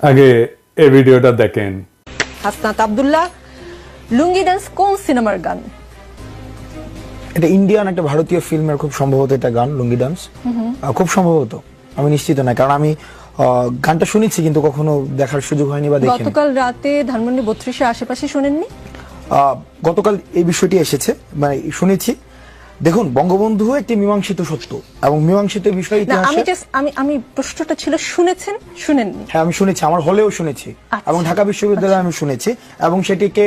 আগে এই ভিডিওটা দেখেন। হাসনাত আব্দুল্লাহ, লুঙ্গি ডান্স কোন সিনেমার গান? এটা ইন্ডিয়ান একটা ভারতীয় ফিল্মের খুব সম্ভবত এটা গান, লুঙ্গি ডান্স। খুব সম্ভবত, আমি নিশ্চিত না, কারণ আমি গানটা শুনেছি কিন্তু কখনো দেখার সুযোগ হয়নি বা দেখিনি। গতকাল রাতে ধানমন্ডি 32-এর আশেপাশে শুনেননি? গতকাল এই বিষয়টি এসেছে, মানে শুনেছি। দেখুন, বঙ্গবন্ধু একটি মীমাংসিত সত্য এবং মীমাংসিত বিষয় ইতিহাসে। আমি প্রশ্নটা ছিল শুনেছেন, শুনেননি? হ্যাঁ, আমি শুনেছি, আমার হলেও শুনেছি এবং ঢাকা বিশ্ববিদ্যালয়ে আমি শুনেছি এবং সেটিকে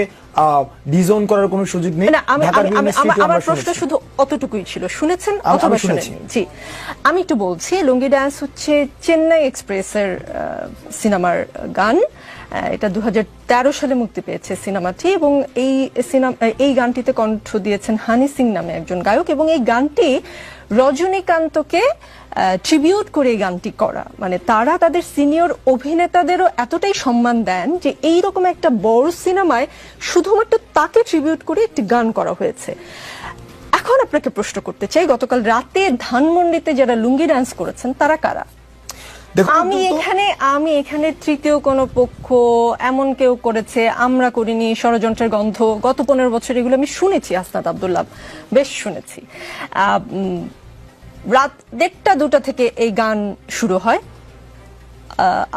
ডিজোন করার কোনো সুযোগ নেই। আমার প্রশ্ন শুধু অতটুকুই ছিল, শুনেছেন অথবা শুনেননি। জি, আমি একটু বলছি, লুঙ্গি ডান্স হচ্ছে চেন্নাই এক্সপ্রেসের সিনেমার গান। এটা 2013 সালে মুক্তি পেয়েছে সিনেমাটি, এবং এই গানটিতে কণ্ঠ দিয়েছেন হানি সিং নামে একজন গায়ক, এবং এই গানটি রজনীকান্তকে ট্রিবিউট করে এই গানটি করা। মানে তারা তাদের সিনিয়র অভিনেতাদেরও এতটাই সম্মান দেন যে এইরকম একটা বড় সিনেমায় শুধুমাত্র তাকে ট্রিবিউট করে একটি গান করা হয়েছে। এখন আপনাকে প্রশ্ন করতে চাই, গতকাল রাতে ধানমন্ডিতে যারা লুঙ্গি ডান্স করেছেন তারা কারা? আমি এখানে তৃতীয় কোন পক্ষ এমন কেউ করেছে, আমরা করিনি, ষড়যন্ত্রের গন্ধ, গত 15 বছর এগুলো আমি শুনেছি। হাসনাত আব্দুল্লাহ, বেশ শুনেছি। রাত 1টা-2টা থেকে এই গান শুরু হয়।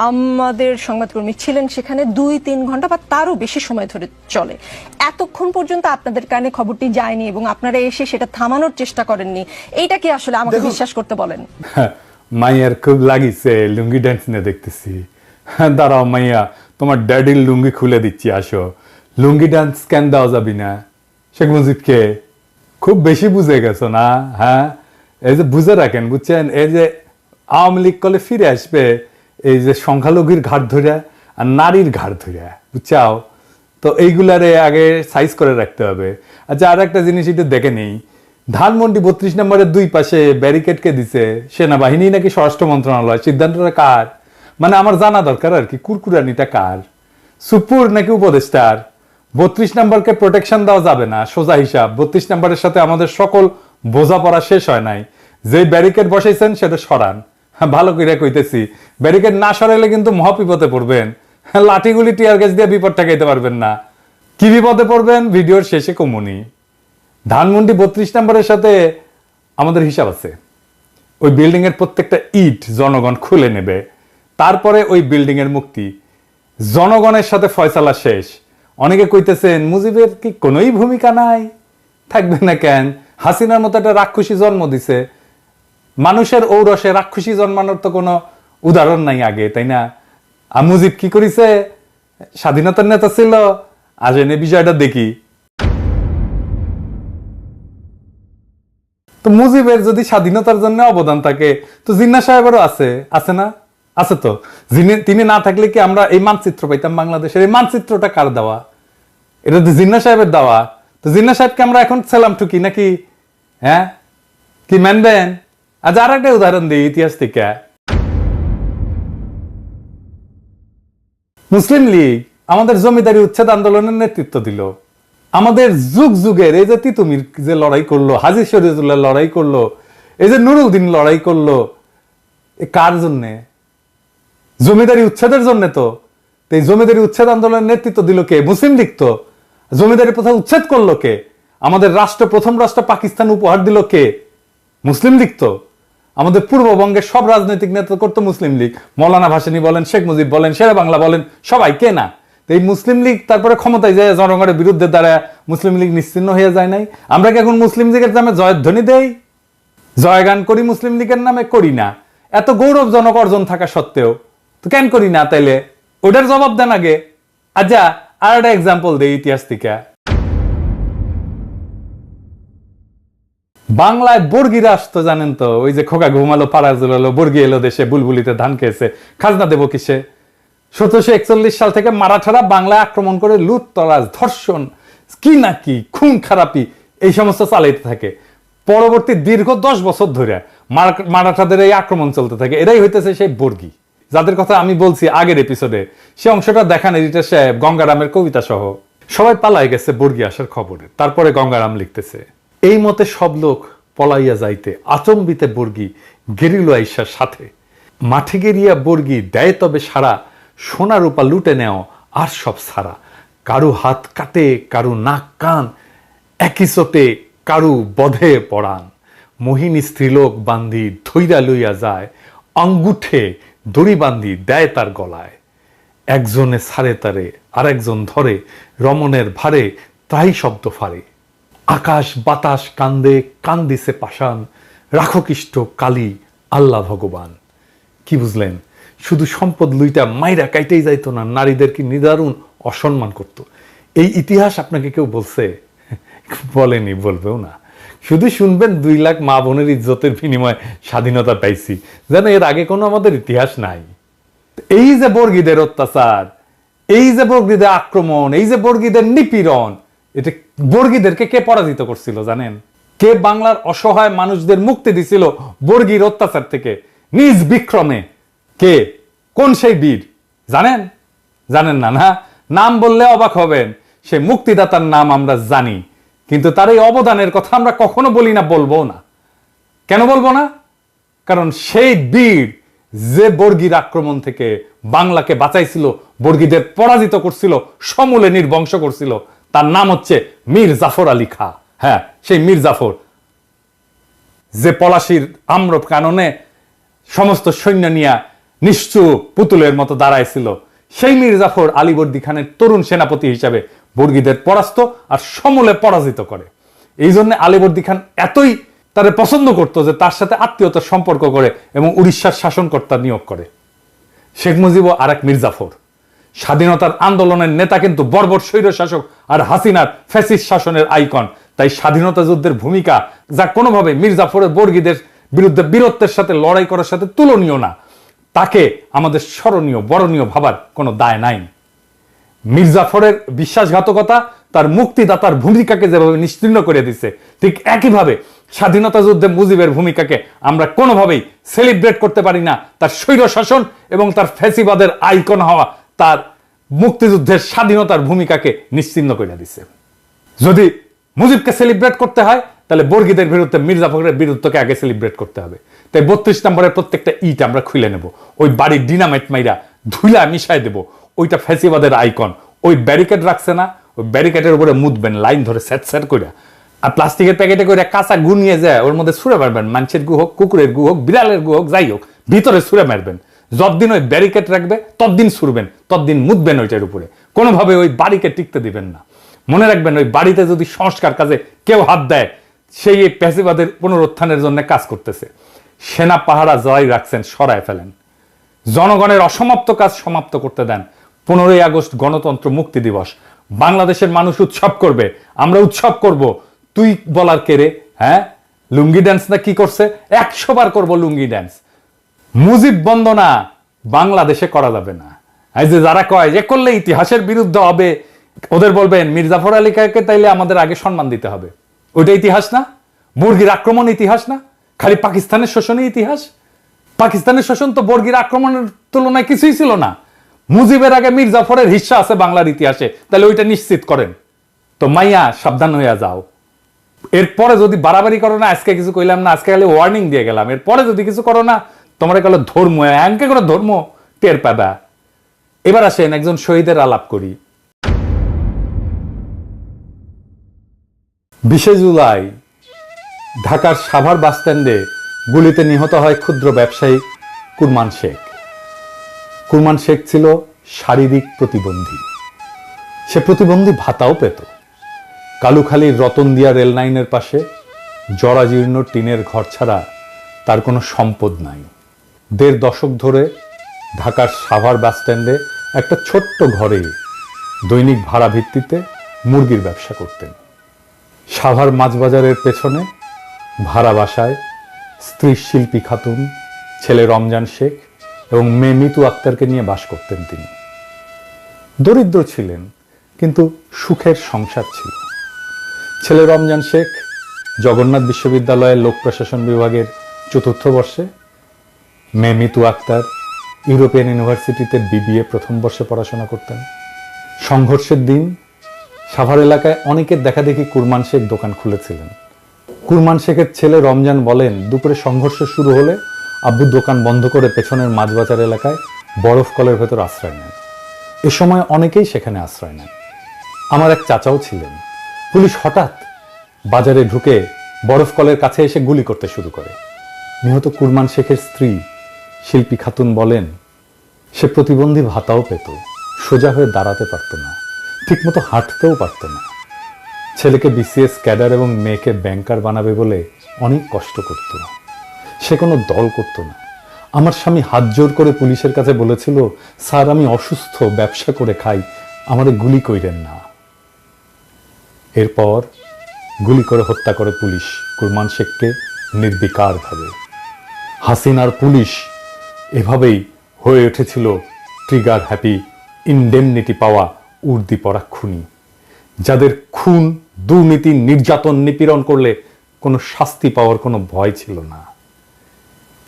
আমাদের সংবাদকর্মী ছিলেন সেখানে 2-3 ঘন্টা বা তারও বেশি সময় ধরে চলে। এতক্ষণ পর্যন্ত আপনাদের কানে খবরটি যায়নি এবং আপনারা এসে সেটা থামানোর চেষ্টা করেননি। এইটা কি আসলে আমাকে বিশ্বাস করতে বলেন? মাইয়ার খুব লাগিছে লুঙ্গি ডান্স নিয়ে দেখতেছি। দাঁড়াও মাইয়া, তোমার ড্যাডির লুঙ্গি খুলে দিচ্ছি, আসো। লুঙ্গি ডান্স কেন দেওয়া যাবি না? শেখ মুজিবকে খুব বেশি বুঝে গেছো না? হ্যাঁ, এই যে বুঝে রাখেন, বুঝছেন, এই যে আওয়ামী লীগ কলে ফিরে আসবে এই যে সংখ্যালঘুর ঘাট ধরে আর নারীর ঘাট ধরে, বুঝছাও তো? এইগুলারে আগে সাইজ করে রাখতে হবে। আচ্ছা, আর একটা জিনিস একটু দেখে নেই, ধানমন্ডি 32 নম্বরের 2 পাশে ব্যারিকেডকে দিছে সেনাবাহিনী নাকি স্বরাষ্ট্র মন্ত্রণালয়? সিদ্ধান্তটা কার? মানে আমার জানা দরকার আর কি, কুরকুরানিটা কার? সুপুর নাকি উপদেষ্টার? 32 নম্বরকে প্রোটেকশন দেওয়া যাবে না, সোজা হিসাব। 32 নম্বরের সাথে আমাদের সকল বোঝাপড়া শেষ হয় নাই। যে ব্যারিকেড বসাইছেন সেটা সরান। ভালো করে কইতেছি, ব্যারিকেড না সরাইলে কিন্তু মহাবিপদে পড়বেন। লাঠিগুলি টিয়ার গ্যাস দিয়ে বিপদ ঠেকাইতে পারবেন না। কি বিপদে পড়বেন ভিডিওর শেষে কমুনি। ধানমন্ডি 32 নম্বরের সাথে আমাদের হিসাব আছে। ওই বিল্ডিং এর প্রত্যেকটা ইট জনগণ খুলে নেবে, তারপরে ওই বিল্ডিং এর মুক্তি। জনগণের সাথে ফয়সালা শেষ। অনেকে কইতেছেন মুজিবের কি কোনোই ভূমিকা নাই? থাকবে না কেন? হাসিনার মতো একটা রাক্ষসী জন্ম দিছে। মানুষের ঔরসে রাক্ষসী জন্মানোর তো কোনো উদাহরণ নাই আগে, তাই না? আর মুজিব কি করেছে? স্বাধীনতার নেতা ছিল। আজ এনে বিষয়টা দেখি। তো মুজিবের যদি স্বাধীনতার জন্য অবদান থাকে, তো জিন্নাহ সাহেবেরও আছে না? আছে তো। তিনি না থাকলে কি আমরা এই মানচিত্র পাইতাম বাংলাদেশের? এই মানচিত্রটা কার দেওয়া? এটা তো জিন্নাহ সাহেবের দেওয়া। তো জিন্নাহ সাহেবকে আমরা এখন সালাম ঠুকি নাকি? হ্যাঁ, কি মানবেন? আজ আর একটা উদাহরণ দিই ইতিহাস থেকে। মুসলিম লীগ আমাদের জমিদারি উচ্ছেদ আন্দোলনের নেতৃত্ব দিল। আমাদের যুগ যুগের এই যে তিতুমির যে লড়াই করলো, হাজী শরীয়তুল্লাহ লড়াই করলো, এই যে নুরুদ্দিন লড়াই করলো, কার জন্যে? জমিদারি উচ্ছেদের জন্য। তো এই জমিদারি উচ্ছেদ আন্দোলনের নেতৃত্ব দিল কে? মুসলিম লীগ। তো জমিদারি প্রথা উচ্ছেদ করলো কে? আমাদের প্রথম রাষ্ট্র পাকিস্তান উপহার দিল কে? মুসলিম লীগ। তো আমাদের পূর্ববঙ্গের সব রাজনৈতিক নেতৃত্ব করতো মুসলিম লীগ। মৌলানা ভাসানী বলেন, শেখ মুজিব বলেন, শেরে বাংলা বলেন, সবাই কে না? এই মুসলিম লীগ তারপরে ক্ষমতায় যায় জনগণের বিরুদ্ধে দাঁড়ায় মুসলিম লীগ নিশ্চিহ্ন হয়ে যায় নাই? আমরা কি এখন মুসলিম লীগের নামে জয়ধ্বনি দেই, জয়গান করি? মুসলিম লীগের নামে করি না। এত গৌরবজনক অর্জন থাকা সত্ত্বেও তো কেন করি না? তাইলে ওটার জবাব দেন আগে। আচ্ছা, আর একটা এক্সাম্পল দেই ইতিহাস থেকে। বাংলায় বর্গিরা আসতো, জানেন তো? ওই যে খোকা ঘুমালো পাড়া জুলালো, বর্গি এলো দেশে, বুলবুলিতে ধান খেয়েছে, খাজনা দেবো কিসে? 1741 সাল থেকে মারাঠারা বাংলায় আক্রমণ করে লুটতরাজ, ধর্ষণ, কি না কি, খুন খারাপি, এই সমস্ত চালাইতে থাকে। পরবর্তী দীর্ঘ 10 বছর ধরে মারাঠাদের এই আক্রমণ চলতে থাকে। এরাই হইতেছে সেই বর্গি, যাদের কথা আমি বলছি আগের এপিসোডে। সে অংশটা দেখান এডিটর সাহেব, গঙ্গারামের কবিতা সহ। সবাই পালাই গেছে বর্গি আসার খবরে। তারপরে গঙ্গারাম লিখতেছে, এই মতে সব লোক পলাইয়া যাইতে আচম্বিতে বর্গি গেরিল আইসার সাথে। মাঠে গেরিয়া বর্গি দেয় তবে সারা, সোনা রূপা লুটে নেও আর সব সারা, কারু হাত কাটে কারু নাক কান, একই চোটে কারু বধে পড়ান, মোহিনী স্ত্রীলোক বান্ধি ধৈরা লইয়া যায়, আঙ্গুঠে দড়ি বান্ধি দেয় তার গলায়, একজনে ছাড়ে তারে আর একজন ধরে, রমণের ভারে তাই শব্দ ফারে, আকাশ বাতাস কান্দে কান্দিছে পাষাণ, রাখো কিষ্ট কালী আল্লাহ ভগবান। কি বুঝলেন? শুধু সম্পদ লুইটা মাইরা কাইতেই যাইতো না, নারীদের কি নিদারুণ অসম্মান করত। এই ইতিহাস আপনাকে কেউ বলছে? বলেনি, বলবেও না। শুধু শুনবেন 2 লাখ মা বোনের ইজ্জতের বিনিময়ে স্বাধীনতা পাইছি, যেন এর আগে কোনো আমাদের ইতিহাস নাই। এই যে বর্গীদের অত্যাচার, এই যে বর্গীদের আক্রমণ, এই যে বর্গীদের নিপীড়ন, এটা বর্গীদেরকে কে পরাজিত করছিল জানেন? কে বাংলার অসহায় মানুষদের মুক্তি দিছিল বর্গীর অত্যাচার থেকে নিজ বিক্রমে? কে? কোন সেই বীর জানেন? জানেন না? না, নাম বললে অবাক হবেন। সে মুক্তিদাতার নাম আমরা জানি, কিন্তু তার এই অবদানের কথা আমরা কখনো বলি না, বলবো না। কেন বলবো না? কারণ সেই বীর যে বর্গীর আক্রমণ থেকে বাংলাকে বাঁচাইছিল, বর্গীদের পরাজিত করছিল, সমূলে নির্বংশ করছিল, তার নাম হচ্ছে মীর জাফর আলী খাঁ। হ্যাঁ, সেই মীর জাফর, যে পলাশির আম্র কাননে সমস্ত সৈন্য নিয়ে নিশ্চুপ পুতুলের মতো দাঁড়াইছিল, সেই মীর জাফর আলীবর্দী খানের তরুণ সেনাপতি হিসাবে বর্গীদের পরাস্ত আর সমূলে পরাজিত করে। এই জন্য আলীবর্দী খান এতই তারে পছন্দ করত যে তার সাথে আত্মীয়তার সম্পর্ক করে এবং উড়িষ্যার শাসনকর্তা নিয়োগ করে। শেখ মুজিবও আর এক মীর জাফর। স্বাধীনতার আন্দোলনের নেতা কিন্তু বর্বর স্বৈর শাসক আর হাসিনার ফ্যাসিস্ট শাসনের আইকন। তাই স্বাধীনতা যুদ্ধের ভূমিকা যা কোনোভাবে মীর জাফরের বর্গীদের বিরুদ্ধে বীরত্বের সাথে লড়াই করার সাথে তুলনীয় না, তাকে আমাদের স্মরণীয় বরণীয় ভাবার কোনো দায় নাই। মীর জাফরের বিশ্বাসঘাতকতা তার মুক্তিদাতার ভূমিকাকে যেভাবে নিশ্চিহ্ন করে দিচ্ছে, ঠিক একইভাবে স্বাধীনতা যুদ্ধে মুজিবের ভূমিকাকে আমরা কোনোভাবেই সেলিব্রেট করতে পারি না। তার স্বৈর শাসন এবং তার ফ্যাসিবাদের আইকন হওয়া তার মুক্তিযুদ্ধের স্বাধীনতার ভূমিকাকে নিশ্চিহ্ন করে দিচ্ছে। যদি মুজিবকে সেলিব্রেট করতে হয়, তাহলে বর্গীদের বিরুদ্ধে মীর জাফরের বিরুদ্ধকে আগে সেলিব্রেট করতে হবে। তাই 32 নম্বরের প্রত্যেকটা ইট আমরা খুলে নেব, ওই বাড়ির ডিনামাইট মাইরা ধুলা মিশাই দেব। ওইটা ফ্যাসিবাদের আইকন। ওই ব্যারিকেড রাখছে না, ওই ব্যারিকেডের উপরে মুদবেন লাইন ধরে স্যাট স্যাট করে, আর প্লাস্টিকের প্যাকেটে করে কাঁচা গু নিয়ে যায় ওর মধ্যে ছুঁড়ে মারবেন। মানুষের গু হোক, কুকুরের গু হোক, বিড়ালের গু হোক, যাই হোক, ভিতরে ছুঁড়ে মারবেন। যতদিন ওই ব্যারিকেড রাখবে ততদিন ছুড়বেন, ততদিন মুদবেন ওইটার উপরে। কোনোভাবে ওই বাড়িকে টিকতে দিবেন না। মনে রাখবেন, ওই বাড়িতে যদি সংস্কার কাজে কেউ হাত দেয়, সেই এই প্যাসিবাদের পুনরুত্থানের জন্য কাজ করতেছে। সেনা পাহারা জয় রাখছেন, সরায় ফেলেন। জনগণের অসমাপ্ত কাজ সমাপ্ত করতে দেন। 15ই আগস্ট গণতন্ত্র মুক্তি দিবস, বাংলাদেশের মানুষ উৎসব করবে, আমরা উৎসব করব। তুই বলার কে রে? হ্যাঁ, লুঙ্গি ড্যান্স না কি করছে? 100 বার করবো লুঙ্গি ড্যান্স। মুজিব বন্দনা বাংলাদেশে করা যাবে না। এই যে যারা কয় যে করলে ইতিহাসের বিরুদ্ধে হবে, ওদের বলবেন মীর জাফর আলী খাঁকে তাইলে আমাদের আগে সম্মান দিতে হবে। ওইটা ইতিহাস না? বর্গীর আক্রমণ ইতিহাস না? খালি পাকিস্তানের শোষণই ইতিহাস? পাকিস্তানের শোষণ তো বর্গীর আক্রমণের তুলনায় কিছুই ছিল না। মুজিবের আগে মীর জাফরের হিস্সা আছে বাংলার ইতিহাসে, তাহলে ওইটা নিশ্চিত করেন। তো মাইয়া সাবধান হইয়া যাও। এরপরে যদি বাড়াবাড়ি করো না, আজকে কিছু কইলাম না, আজকে খালি ওয়ার্নিং দিয়ে গেলাম, এরপরে যদি কিছু করো না, তোমরা গেল ধর্ম এমকে করে ধর্ম টের পাবা। এবার আসেন একজন শহীদের আলাপ করি। 20 জুলাই ঢাকার সাভার বাসস্ট্যান্ডে গুলিতে নিহত হয় ক্ষুদ্র ব্যবসায়ী কুরমান শেখ। কুরমান শেখ ছিল শারীরিক প্রতিবন্ধী। সে প্রতিবন্ধী ভাতাও পেত। কালুখালীর রতনদিয়া রেল লাইনের পাশে জরাজীর্ণ টিনের ঘর ছাড়া তার কোনো সম্পদ নাই। 1.5 দশক ধরে ঢাকার সাভার বাসস্ট্যান্ডে একটা ছোট্ট ঘরে দৈনিক ভাড়া ভিত্তিতে মুরগির ব্যবসা করতেন। সাভার মাছবাজারের পেছনে ভাড়া বাসায় স্ত্রী শিল্পী খাতুন, ছেলে রমজান শেখ এবং মেয়ে মিতু আক্তারকে নিয়ে বাস করতেন তিনি। দরিদ্র ছিলেন, কিন্তু সুখের সংসার ছিল। ছেলে রমজান শেখ জগন্নাথ বিশ্ববিদ্যালয়ের লোক প্রশাসন বিভাগের 4র্থ বর্ষে, মেয়ে মিতু আক্তার ইউরোপিয়ান ইউনিভার্সিটিতে BBA 1ম বর্ষে পড়াশোনা করতেন। সংঘর্ষের দিন সাভার এলাকায় অনেকের দেখা দেখি কুরমান শেখ দোকান খুলেছিলেন। কুরমান শেখের ছেলে রমজান বলেন, দুপুরে সংঘর্ষ শুরু হলে আব্বু দোকান বন্ধ করে পেছনের মাছবাজার এলাকায় বরফ কলের ভেতর আশ্রয় নেন। এ সময় অনেকেই সেখানে আশ্রয় নেন। আমার এক চাচাও ছিলেন। পুলিশ হঠাৎ বাজারে ঢুকে বরফ কলের কাছে এসে গুলি করতে শুরু করে। নিহত কুরমান শেখের স্ত্রী শিল্পী খাতুন বলেন, সে প্রতিবন্ধী ভাতাও পেত, সোজা হয়ে দাঁড়াতে পারত না, ঠিকমতো হাঁটতেও পারত না। ছেলেকে বিসিএস ক্যাডার এবং মেয়েকে ব্যাংকার বানাবে বলে অনেক কষ্ট করত। সে কোনো দল করত না। আমার স্বামী হাত জোর করে পুলিশের কাছে বলেছিল, স্যার আমি অসুস্থ, ব্যবসা করে খাই, আমারে গুলি কইরেন না। এরপর গুলি করে হত্যা করে পুলিশ কুরমান শেখকে নির্বিকারভাবে। হাসিনার পুলিশ এভাবেই হয়ে উঠেছিল ট্রিগার হ্যাপি, ইনডেমনিটি পাওয়া উর্দি পরা খুনি, যাদের খুন, দুর্নীতি, নির্যাতন, নিপীড়ন করলে কোনো শাস্তি পাওয়ার কোনো ভয় ছিল না।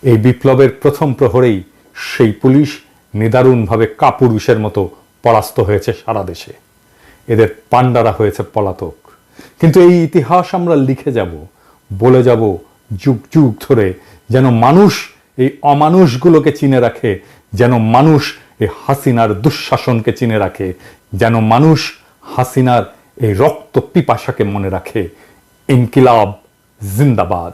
এই বিপ্লবের প্রথম প্রহরেই সেই পুলিশ নিদারুণভাবে কাপুরুষের মতো পরাস্ত হয়েছে সারা দেশে। এদের পান্ডারা হয়েছে পলাতক। কিন্তু এই ইতিহাস আমরা লিখে যাব, বলে যাব যুগ যুগ ধরে, যেন মানুষ এই অমানুষগুলোকে চিনে রাখে, যেন মানুষ এই হাসিনার দুঃশাসনকে চিনে রাখে, যেন মানুষ হাসিনার এই রক্ত পিপাসাকে মনে রাখে। ইনকিলাব জিন্দাবাদ।